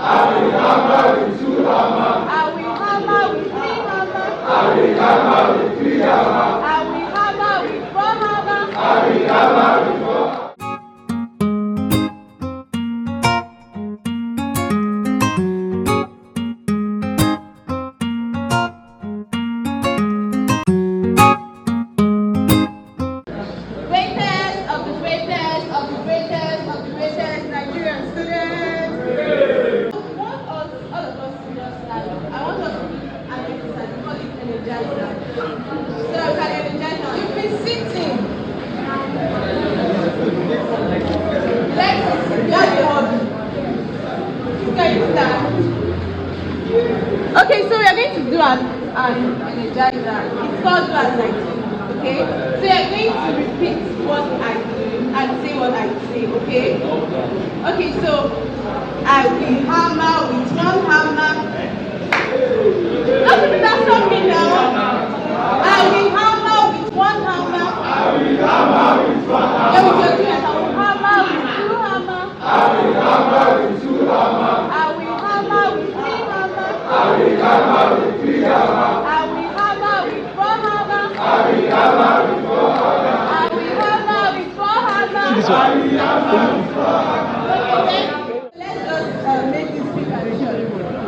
I will hammer with two hammer. I will hammer with three hammer. I will hammer with three hammer. I will hammer with four hammer. I will hammer with four. Greatest of the greatest of the greatest of the greatest Nigerian students. I want us, all of us to just stand. I want us to be an exercise. We call it energizer. So you can energize now. You've been sitting. That's the hobby. Can you stand? Okay, so we are going to do an energizer. It's called do as I do. Okay? So you are going to repeat what I do and say what I say, okay? Okay, so I will hammer with one hammer. Don't repeat after me now. I will hammer with one hammer. I will hammer with one hammer. Then with your two hands, I will hammer with two hammer. I will hammer with two hammer. I will hammer with three hammer. I will hammer with three hammer. I will hammer with four hammer. I will hammer with four hammer. I will hammer with four hammer. I will hammer with four hammer. Okay, let's just make this quick and short.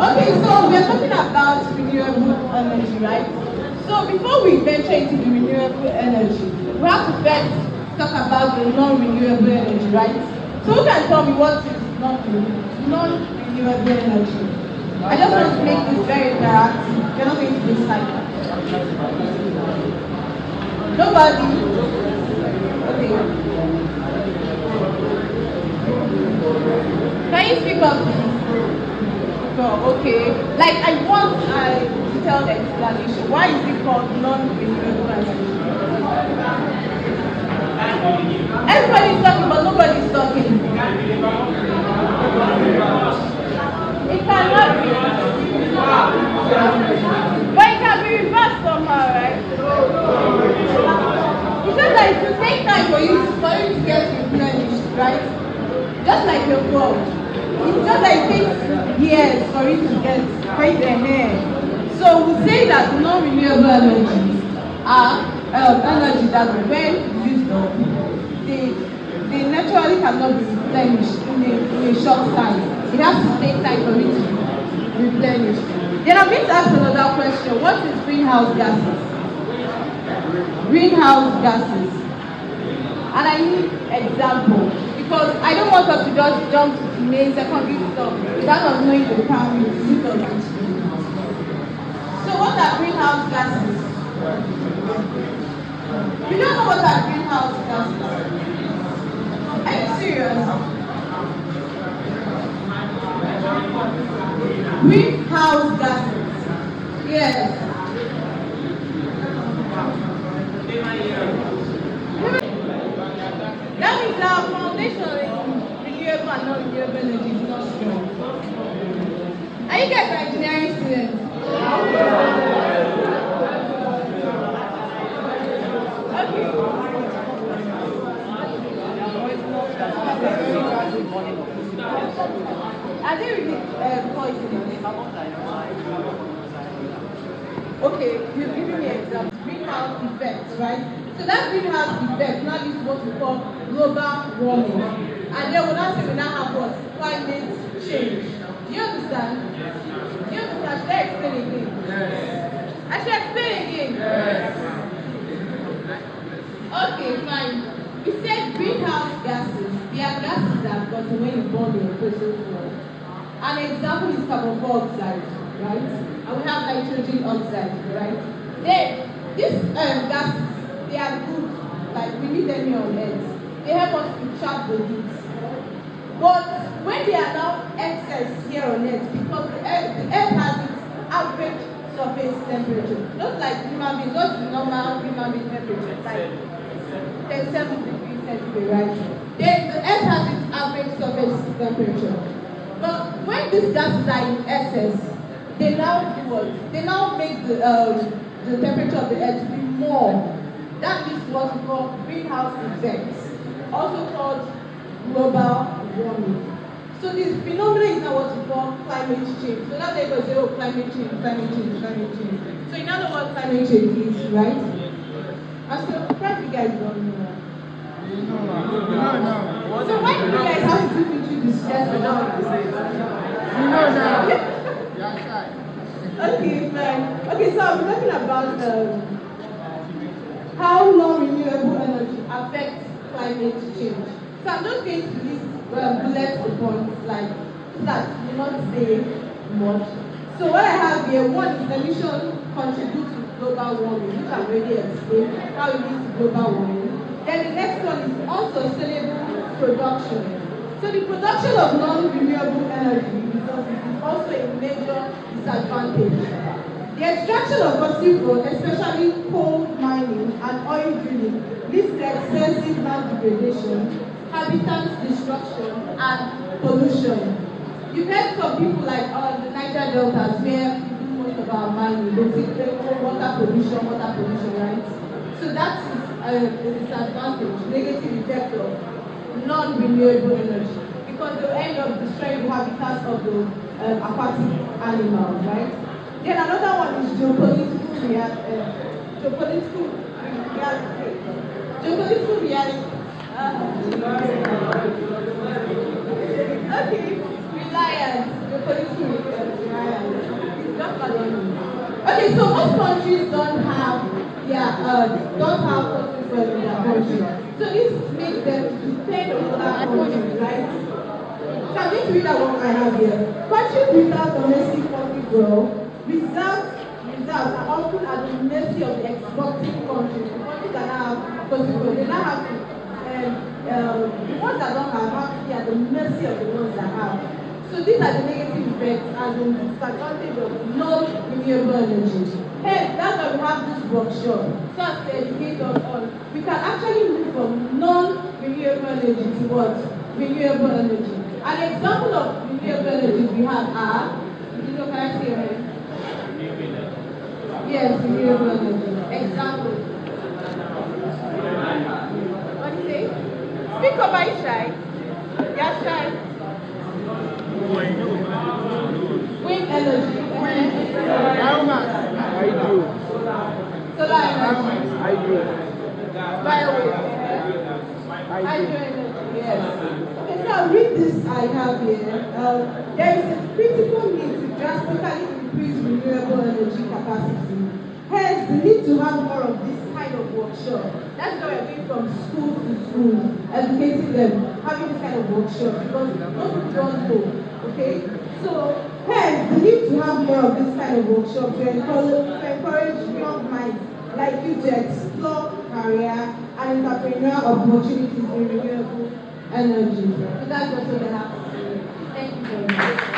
Okay, so we are talking about renewable energy, right? So before we venture into the renewable energy, we have to first talk about the non-renewable energy, right? So who can tell me what is non-renewable energy? I just want to make this very interactive. We're not going to do cycle. Nobody? Okay. Can you speak up, please? Oh, okay. Like I want to tell the explanation. Why is it called non-renewable energy? Everybody is talking, but nobody is talking. It cannot be. But it can be reversed somehow, right? It says that it will take time for you to get replenished, right? Just like your phone. It's just that it takes years for it to get right ahead. So we say that non-renewable energies are energy that when used up, they naturally cannot be replenished in a short time. It has to take time for it to be replenished. Then I'm going to ask another question. What is greenhouse gases? Greenhouse gases. And I need example because I don't want us to just jump to the main secondary stuff without us knowing the primary root of it. So what are greenhouse gases? You don't know what are greenhouse gases? Are you serious? Greenhouse gases. Yes. That means our foundation in renewable and non-renewable energy is not strong. Are you guys engineering students? Okay. Are they really poisoning? Okay, you've given me examples. Greenhouse effects, right? So that greenhouse effect now is what we call global warming. And then we now say we now have what? Climate change. Do you understand? Do you understand? Should I explain again? Yes. I should explain again? Yes. Okay, fine. We said greenhouse gases. They are gases that got when you burn your fossil fuel. An example is carbon dioxide, right? And we have nitrogen oxide, right? Then these gases, they are good, like we need them here on Earth. They help us to trap the heat. But when they are now excess here on Earth, because the Earth has its average surface temperature, just like human beings, what's the normal human being temperature? Like 37 degrees centigrade, right? Then the Earth has its average surface temperature. But when these gases are in excess, they now do what? They now make the temperature of the Earth be more. That is what we call greenhouse effects, also called global warming. So this phenomenon is now what we call climate climate change. So now they go say, oh, climate change, climate change, climate change. So you now know what climate change is, right? And so probably you guys don't know. No. So why do you guys have to do through the stress about it? Now. Okay, fine. Okay, so I'm talking about how non-renewable energy affects climate change. So I'm just going to list bullet points like so that you not say much. So what I have here, one is emission contribute to global warming, which I've already explained how it leads to global warming. Then the next one is unsustainable production. So the production of non-renewable energy resources is also a major disadvantage. The extraction of fossil fuel, especially coal mining and oil drilling, leads to excessive land degradation, habitat destruction, and pollution. You've heard some people like the Niger Deltas where we do most of our mining, they say water pollution, right? So that is a disadvantage, negative effect of non-renewable energy because they'll end up destroying the habitats of the aquatic animals, right? Then another one is geopolitical reality. Okay, reliance. Geopolitical reliance. It's just baloney. Okay, so most countries don't have fossil fuel in their country. So this makes them depend on other countries, right? So I'm going to read out what I have here. Countries without domestic fossil fuel reserves are often at the mercy of the exporting countries. The countries that have fossil fuel, they now have to, the ones that don't have to be at the mercy of the ones that have. So these are the negative effects as in the disadvantage of non-renewable energy. Hence, that's why we have this workshop. So as to educate us on, we can actually move from non-renewable energy to what? Renewable energy. An example of renewable energy we have are, can I say your name? Yes, renewable energy. Example. What do you say? Speak up, are you shy? You're shy. Wind energy. Hydro. Solar energy. Hydro. Biowave. Hydro energy, yes. Okay, so I'll read this I have here. There is a critical need to drastically increase renewable energy capacity. Hence, the need to have more of this kind of workshop. That's why we're going from school to school, educating them, having this kind of workshop because most people don't know. Okay? So, hence, the need to have more of this kind of workshop to encourage young minds like you to explore career and entrepreneurial opportunities in renewable energy. So that's what we have to say. Thank you very much.